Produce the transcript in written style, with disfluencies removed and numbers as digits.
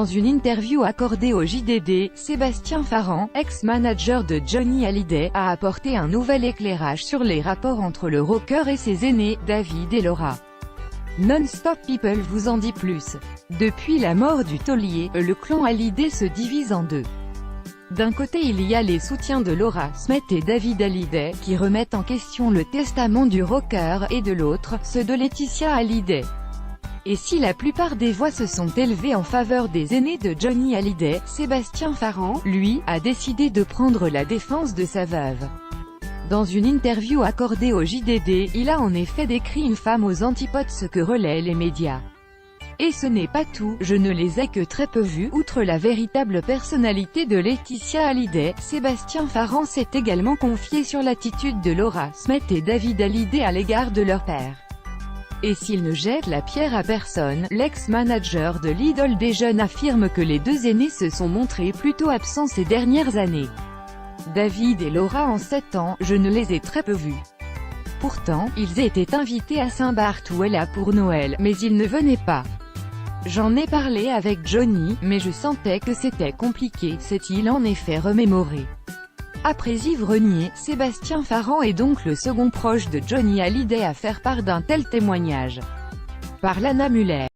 Dans une interview accordée au JDD, Sébastien Farran, ex-manager de Johnny Hallyday, a apporté un nouvel éclairage sur les rapports entre le rocker et ses aînés, David et Laura. Non-Stop People vous en dit plus. Depuis la mort du taulier, le clan Hallyday se divise en deux. D'un côté il y a les soutiens de Laura Smith et David Hallyday, qui remettent en question le testament du rocker, et de l'autre, ceux de Laetitia Hallyday. Et si la plupart des voix se sont élevées en faveur des aînés de Johnny Hallyday, Sébastien Farran, lui, a décidé de prendre la défense de sa veuve. Dans une interview accordée au JDD, il a en effet décrit une femme aux antipodes, ce que relaient les médias. Et ce n'est pas tout, je ne les ai que très peu vus. Outre la véritable personnalité de Laetitia Hallyday, Sébastien Farran s'est également confié sur l'attitude de Laura Smith et David Hallyday à l'égard de leur père. Et s'il ne jette la pierre à personne, l'ex-manager de l'idole des jeunes affirme que les deux aînés se sont montrés plutôt absents ces dernières années. David et Laura en 7 ans, je ne les ai très peu vus. Pourtant, ils étaient invités à Saint-Barthélemy pour Noël, mais ils ne venaient pas. J'en ai parlé avec Johnny, mais je sentais que c'était compliqué, s'est-il en effet remémoré. Après Yves Renier, Sébastien Farran est donc le second proche de Johnny Hallyday à faire part d'un tel témoignage. Par Lana Muller.